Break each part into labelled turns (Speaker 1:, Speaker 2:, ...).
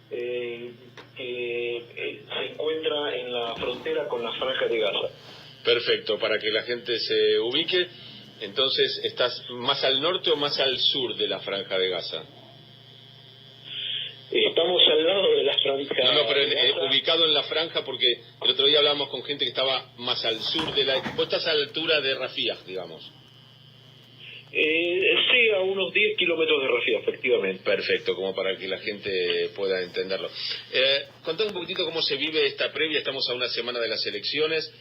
Speaker 1: que se encuentra en la frontera con la Franja de Gaza.
Speaker 2: Perfecto, para que la gente se ubique, entonces, ¿estás más al norte o más al sur de la Franja de Gaza?
Speaker 1: Estamos al lado de la Franja
Speaker 2: No, pero
Speaker 1: de Gaza.
Speaker 2: ubicado en la franja, porque el otro día hablábamos con gente que estaba más al sur de la... Vos estás a la altura de Rafía, digamos.
Speaker 1: Sí, a unos 10 kilómetros de Rafía, efectivamente.
Speaker 2: Perfecto, como para que la gente pueda entenderlo. Contame un poquitito cómo se vive esta previa. Estamos a una semana de las elecciones.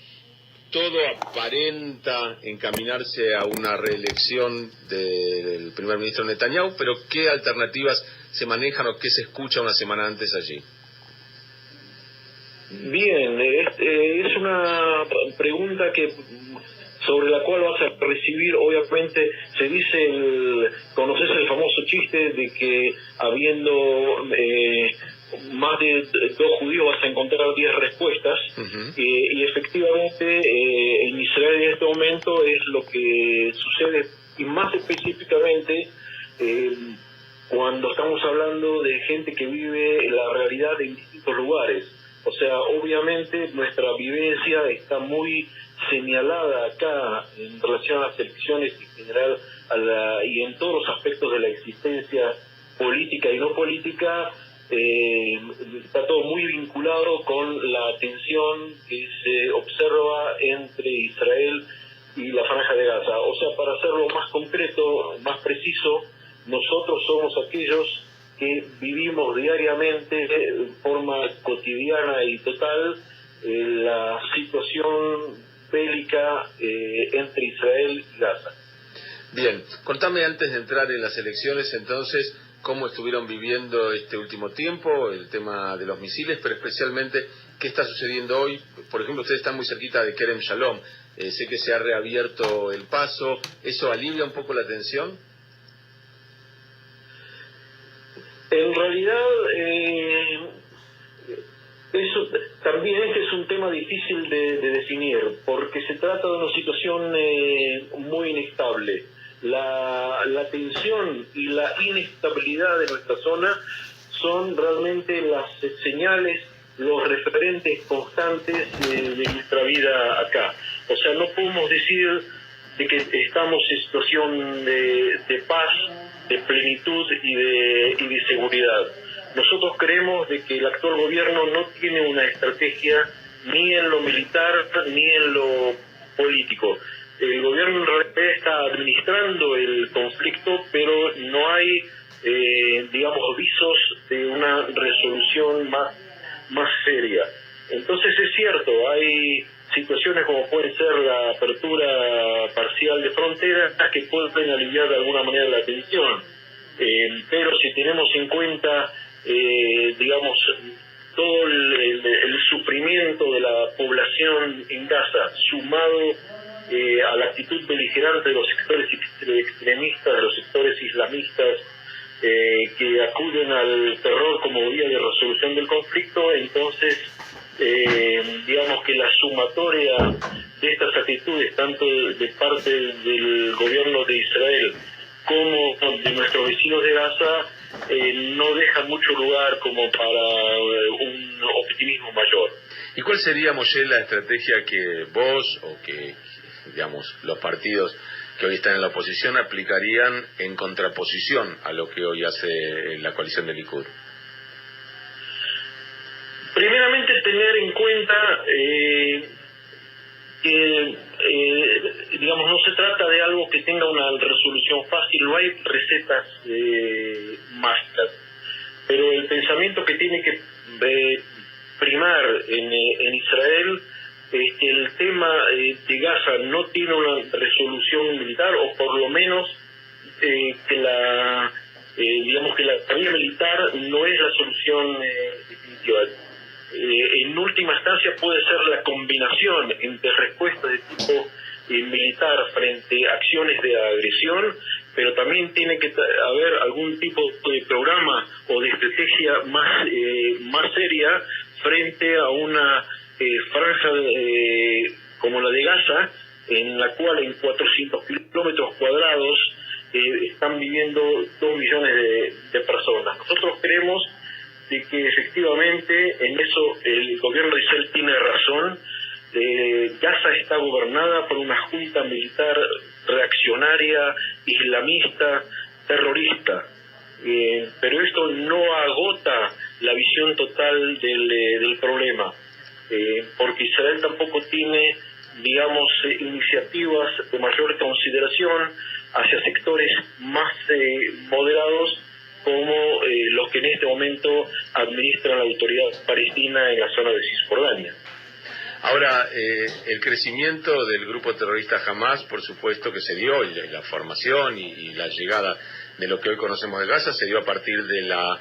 Speaker 2: Todo aparenta encaminarse a una reelección del primer ministro Netanyahu, pero ¿qué alternativas se manejan o qué se escucha una semana antes allí?
Speaker 1: Bien, es una pregunta sobre la cual vas a recibir, obviamente, se dice, conoces el famoso chiste de que habiendo más de 2 judíos vas a encontrar 10 respuestas.
Speaker 2: Uh-huh.
Speaker 1: Y efectivamente en Israel en este momento es lo que sucede, y más específicamente cuando estamos hablando de gente que vive la realidad en distintos lugares. O sea, obviamente nuestra vivencia está muy señalada acá en relación a las elecciones en general y en todos los aspectos de la existencia política y no política. Está todo muy vinculado con la tensión que se observa entre Israel y la Franja de Gaza. O sea, para hacerlo más concreto, más preciso, nosotros somos aquellos que vivimos diariamente de forma cotidiana y total la situación bélica entre Israel y Gaza.
Speaker 2: Bien, contame antes de entrar en las elecciones entonces cómo estuvieron viviendo este último tiempo, el tema de los misiles, pero especialmente qué está sucediendo hoy. Por ejemplo, ustedes están muy cerquita de Kerem Shalom, sé que se ha reabierto el paso, ¿eso alivia un poco la tensión?
Speaker 1: En realidad, eso también es un tema difícil de definir, porque se trata de una situación muy inestable. La tensión y la inestabilidad de nuestra zona son realmente las señales, los referentes constantes de nuestra vida acá. O sea, no podemos decir de que estamos en situación de paz, de plenitud y de seguridad. Nosotros creemos de que el actual gobierno no tiene una estrategia ni en lo militar ni en lo político. El gobierno en realidad está administrando el conflicto, pero no hay, digamos, visos de una resolución más seria. Entonces es cierto, hay situaciones como puede ser la apertura parcial de fronteras que pueden aliviar de alguna manera la tensión, pero si tenemos en cuenta digamos todo el sufrimiento de la población en Gaza sumado a la actitud beligerante de los sectores extremistas, de los sectores islamistas que acuden al terror como vía de resolución del conflicto, entonces digamos que la sumatoria de estas actitudes, tanto de parte del gobierno de Israel como de nuestros vecinos de Gaza, no deja mucho lugar como para un optimismo mayor.
Speaker 2: ¿Y cuál sería, Moshe, la estrategia que vos o que, digamos, los partidos que hoy están en la oposición aplicarían en contraposición a lo que hoy hace la coalición del Likud?
Speaker 1: Primeramente, tener en cuenta que, digamos, no se trata de algo que tenga una resolución fácil, no hay recetas mágicas, pero el pensamiento que tiene que primar en Israel es que el tema de Gaza no tiene una resolución militar, o por lo menos que digamos que la vía militar no es la solución definitiva. En última instancia puede ser la combinación entre respuestas de tipo militar frente a acciones de agresión, pero también tiene que haber algún tipo de programa o de estrategia más seria frente a una franja como la de Gaza, en la cual en 400 kilómetros cuadrados están viviendo 2 millones de personas. Nosotros creemos de que efectivamente en eso el gobierno de Israel tiene razón. Gaza está gobernada por una junta militar reaccionaria, islamista, terrorista, pero esto no agota la visión total del problema, porque Israel tampoco tiene, digamos, iniciativas de mayor consideración hacia sectores más moderados como los que en este momento administran la autoridad palestina en la zona de Cisjordania.
Speaker 2: Ahora, el crecimiento del grupo terrorista Hamas, por supuesto que se dio, y la formación y la llegada de lo que hoy conocemos de Gaza se dio a partir de la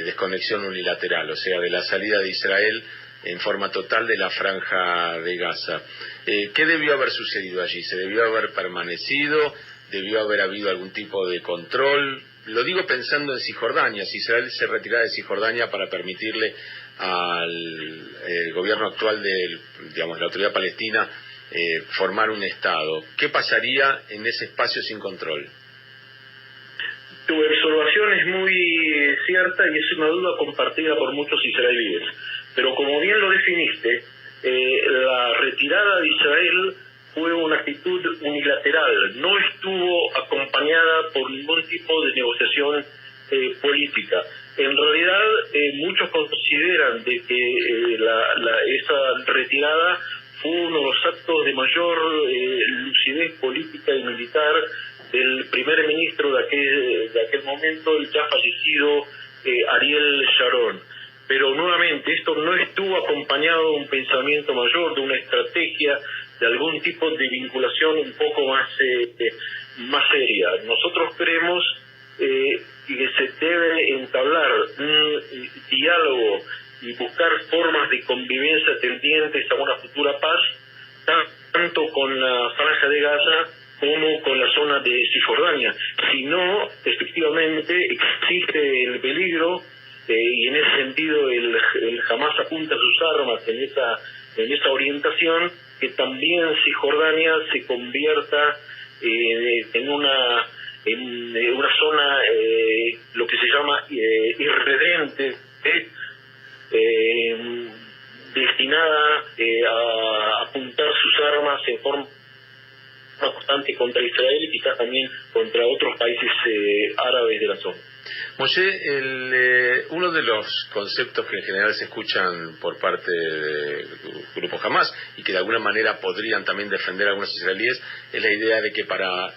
Speaker 2: desconexión unilateral, o sea, de la salida de Israel en forma total de la franja de Gaza. ¿Qué debió haber sucedido allí? ¿Se debió haber permanecido? ¿Debió haber habido algún tipo de control? Lo digo pensando en Cisjordania, si Israel se retirara de Cisjordania para permitirle al gobierno actual de, digamos, la autoridad palestina formar un Estado. ¿Qué pasaría en ese espacio sin control?
Speaker 1: Tu observación es muy cierta y es una duda compartida por muchos israelíes. Pero como bien lo definiste, la retirada de Israel fue una actitud unilateral, no estuvo acompañada por ningún tipo de negociación política. En realidad, muchos consideran de que esa retirada fue uno de los actos de mayor lucidez política y militar del primer ministro de aquel momento, el ya fallecido Ariel Sharon. Pero nuevamente, esto no estuvo acompañado de un pensamiento mayor, de una estrategia, de algún tipo de vinculación un poco más seria. Nosotros creemos que se debe entablar un diálogo y buscar formas de convivencia tendientes a una futura paz, tanto con la franja de Gaza como con la zona de Cisjordania. Si no, efectivamente existe el peligro, y en ese sentido el Hamas apunta sus armas en esa orientación, que también Cisjordania se convierta en una zona, lo que se llama irredente, destinada a apuntar sus armas en forma constante contra Israel y quizás también contra otros países árabes de la zona.
Speaker 2: Moshe, uno de los conceptos que en general se escuchan por parte del grupo Hamas y que de alguna manera podrían también defender a algunos israelíes es la idea de que para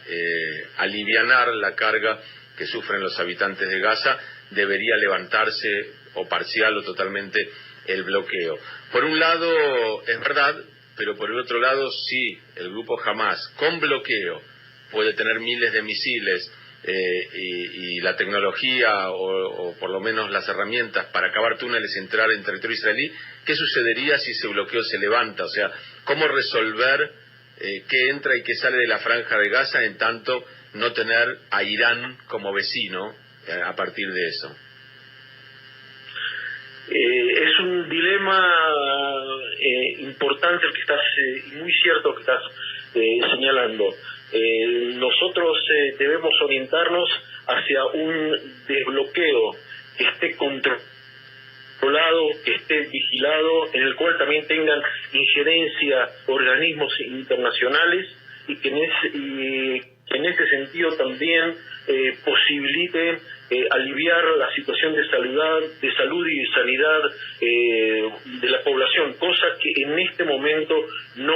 Speaker 2: alivianar la carga que sufren los habitantes de Gaza debería levantarse o parcial o totalmente el bloqueo. Por un lado es verdad, pero por el otro lado sí, el grupo Hamas con bloqueo puede tener miles de misiles y la tecnología o por lo menos las herramientas para acabar túneles y entrar en territorio israelí. ¿Qué sucedería si ese bloqueo se levanta? O sea, ¿cómo resolver qué entra y qué sale de la franja de Gaza en tanto no tener a Irán como vecino a partir de eso?
Speaker 1: Es un dilema importante el que estás, y muy cierto que estás señalando. Nosotros debemos orientarnos hacia un desbloqueo que esté controlado, que esté vigilado, en el cual también tengan injerencia organismos internacionales y que en ese sentido también posibilite aliviar la situación de salud y de sanidad de la población, cosa que en este momento no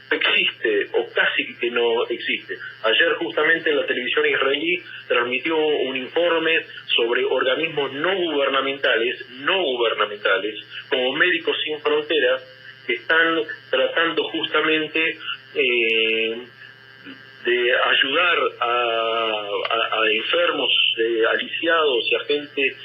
Speaker 1: existe o casi que no existe. Ayer justamente la televisión israelí transmitió un informe sobre organismos no gubernamentales como Médicos Sin Fronteras, que están tratando justamente de ayudar a enfermos, aliciados y a gente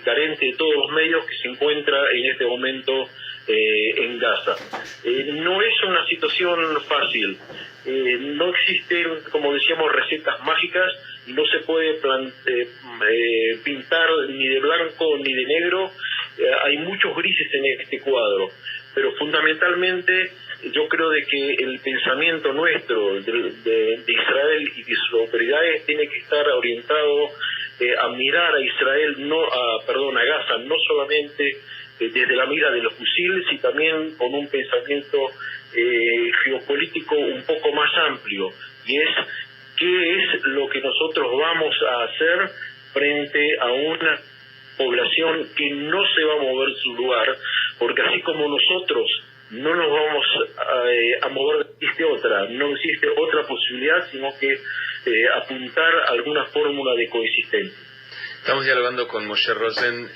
Speaker 1: carente de todos los medios que se encuentra en este momento en Gaza. No es una situación fácil, no existen, como decíamos, recetas mágicas, no se puede pintar ni de blanco ni de negro, hay muchos grises en este cuadro, pero fundamentalmente yo creo de que el pensamiento nuestro de Israel y de sus autoridades tiene que estar orientado a mirar a Israel, a Gaza, no solamente desde la mira de los fusiles, y también con un pensamiento geopolítico un poco más amplio, y es qué es lo que nosotros vamos a hacer frente a una población que no se va a mover de su lugar, porque así como nosotros no nos vamos a mover, no existe otra posibilidad sino que apuntar a alguna fórmula de coexistencia.
Speaker 2: Estamos dialogando con Moshe Rosen.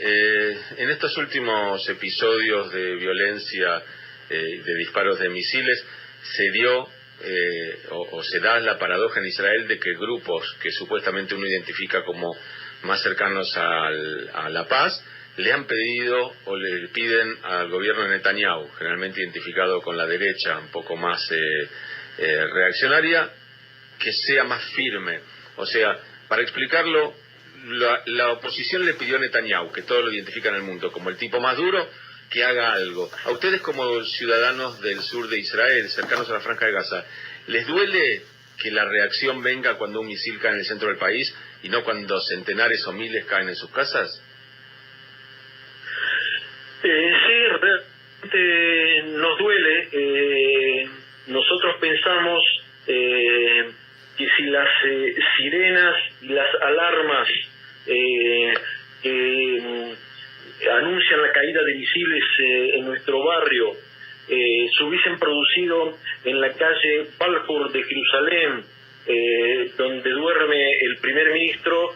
Speaker 2: En estos últimos episodios de violencia, de disparos de misiles, se dio o se da la paradoja en Israel de que grupos que supuestamente uno identifica como más cercanos a la paz, le han pedido o le piden al gobierno de Netanyahu, generalmente identificado con la derecha, un poco más reaccionaria, que sea más firme. O sea, para explicarlo, la oposición le pidió a Netanyahu, que todos lo identifican en el mundo como el tipo más duro, que haga algo. A ustedes como ciudadanos del sur de Israel, cercanos a la Franja de Gaza, ¿les duele que la reacción venga cuando un misil cae en el centro del país y no cuando centenares o miles caen en sus casas?
Speaker 1: Sí, realmente nos duele. Nosotros pensamos que si las sirenas y las alarmas que anuncian la caída de misiles en nuestro barrio se hubiesen producido en la calle Balfour de Jerusalén, donde duerme el primer ministro,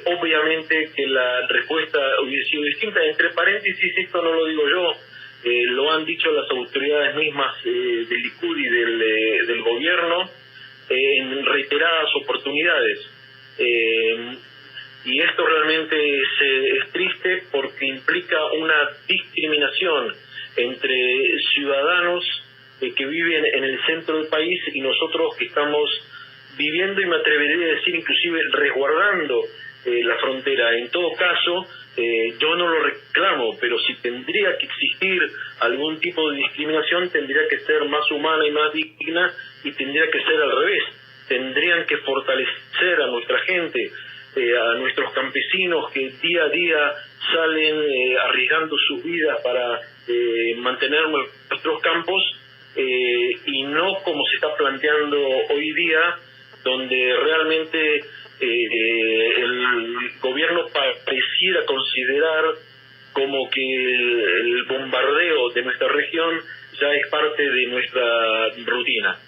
Speaker 1: obviamente que la respuesta hubiera sido distinta. Entre paréntesis, esto no lo digo yo, lo han dicho las autoridades mismas del Likud y del gobierno en reiteradas oportunidades. Y esto realmente es triste porque implica una discriminación entre ciudadanos que viven en el centro del país y nosotros que estamos viviendo, y me atrevería a decir inclusive resguardando la frontera. En todo caso, yo no lo reclamo, pero si tendría que existir algún tipo de discriminación, tendría que ser más humana y más digna, y tendría que ser al revés. Tendrían que fortalecer a nuestra gente, a nuestros campesinos que día a día salen arriesgando sus vidas para mantener nuestros campos, y no como se está planteando hoy día, donde realmente el gobierno pareciera considerar como que el bombardeo de nuestra región ya es parte de nuestra rutina.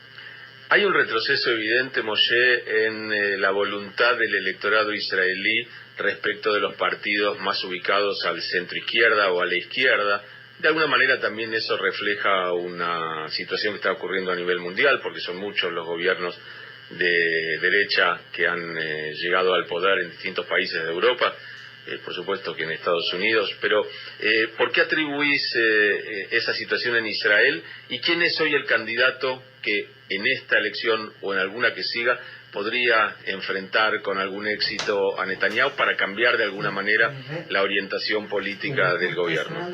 Speaker 2: Hay un retroceso evidente, Moshe, en la voluntad del electorado israelí respecto de los partidos más ubicados al centro izquierda o a la izquierda. De alguna manera también eso refleja una situación que está ocurriendo a nivel mundial, porque son muchos los gobiernos de derecha que han llegado al poder en distintos países de Europa, por supuesto que en Estados Unidos. Pero ¿por qué atribuís esa situación en Israel? ¿Y quién es hoy el candidato que en esta elección o en alguna que siga podría enfrentar con algún éxito a Netanyahu para cambiar de alguna manera la orientación política del gobierno?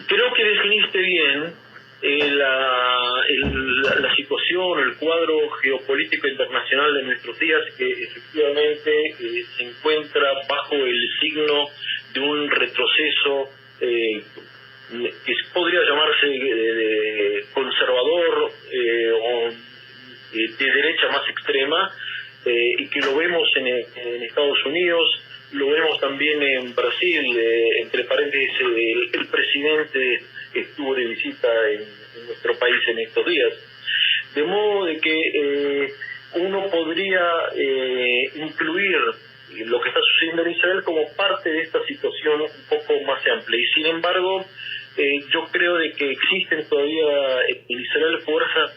Speaker 1: Creo que definiste bien la situación, el cuadro geopolítico internacional de nuestros días, que efectivamente se encuentra bajo el signo de un retroceso que podría llamarse conservador o de derecha más extrema, y que lo vemos en Estados Unidos, lo vemos también en Brasil. Entre paréntesis, el presidente estuvo de visita en nuestro país en estos días, de modo de que uno podría incluir lo que está sucediendo en Israel como parte de esta situación un poco más amplia. Y sin embargo, yo creo de que existen todavía en Israel fuerzas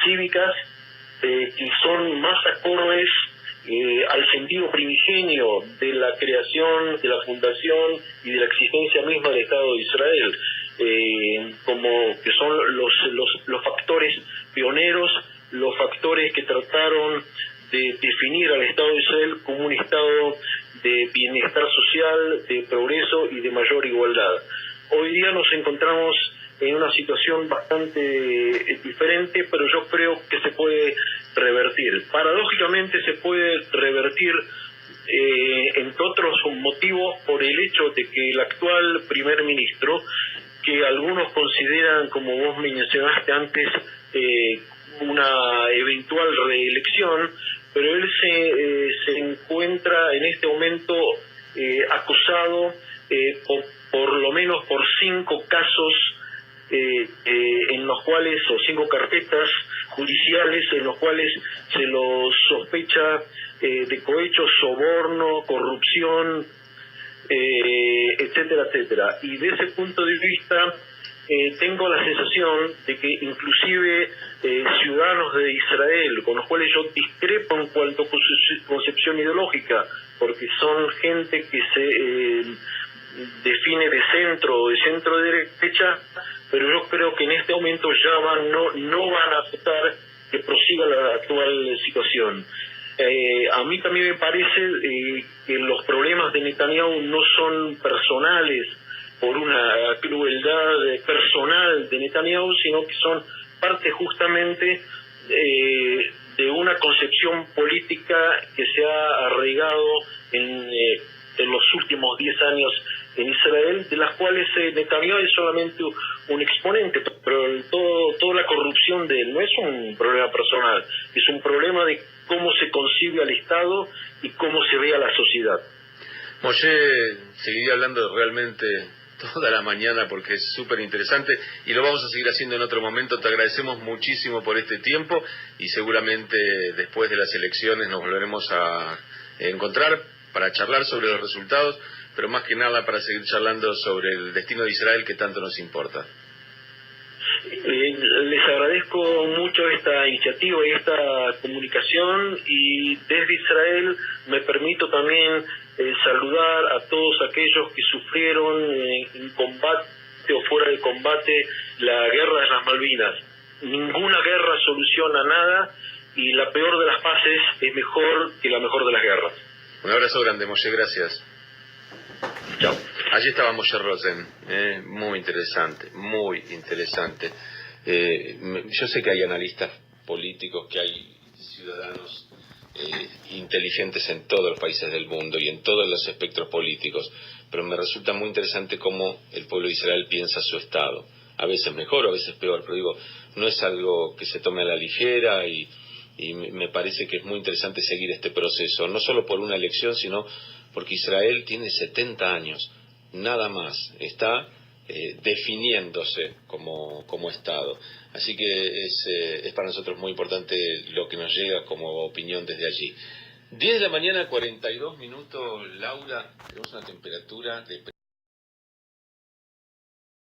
Speaker 1: cívicas que son más acordes al sentido primigenio de la creación, de la fundación y de la existencia misma del Estado de Israel, como que son los factores pioneros, los factores que trataron de definir al Estado de Israel como un Estado de bienestar social, de progreso y de mayor igualdad. Hoy día nos encontramos en una situación bastante diferente, pero yo creo que se puede revertir. Paradójicamente se puede revertir, entre otros motivos, por el hecho de que el actual primer ministro, que algunos consideran, como vos mencionaste antes, una eventual reelección, pero él se encuentra en este momento acusado por lo menos por 5 casos en los cuales, o 5 carpetas judiciales en los cuales se lo sospecha de cohecho, soborno, corrupción, etcétera, etcétera. Y de ese punto de vista tengo la sensación de que inclusive ciudadanos de Israel, con los cuales yo discrepo en cuanto a su concepción ideológica, porque son gente que se define de centro o de centro derecha, pero yo creo que en este momento ya no van a aceptar que prosiga la actual situación. A mí también me parece que los problemas de Netanyahu no son personales por una crueldad personal de Netanyahu, sino que son parte justamente de una concepción política que se ha arraigado en los últimos 10 años en Israel, de las cuales Netanyahu es solamente un exponente, pero toda la corrupción de él no es un problema personal, es un problema de cómo se concibe al Estado y cómo se ve a la sociedad.
Speaker 2: Moshe, seguiría hablando realmente toda la mañana porque es súper interesante y lo vamos a seguir haciendo en otro momento. Te agradecemos muchísimo por este tiempo y seguramente después de las elecciones nos volveremos a encontrar para charlar sobre los resultados, pero más que nada para seguir charlando sobre el destino de Israel que tanto nos importa.
Speaker 1: Les agradezco mucho esta iniciativa y esta comunicación, y desde Israel me permito también saludar a todos aquellos que sufrieron en combate o fuera de combate la guerra de las Malvinas. Ninguna guerra soluciona nada y la peor de las paces es mejor que la mejor de las guerras.
Speaker 2: Un abrazo grande, Moshe, gracias.
Speaker 1: Chao.
Speaker 2: Allí estaba Moshe Rosen, muy interesante, muy interesante. Yo sé que hay analistas políticos, que hay ciudadanos inteligentes en todos los países del mundo y en todos los espectros políticos, pero me resulta muy interesante cómo el pueblo de Israel piensa su Estado. A veces mejor, a veces peor, pero digo, no es algo que se tome a la ligera y me parece que es muy interesante seguir este proceso, no solo por una elección, sino porque Israel tiene 70 años, nada más, está definiéndose como Estado. Así que es para nosotros muy importante lo que nos llega como opinión desde allí. 10 de la mañana, 42 minutos, Laura, tenemos una temperatura de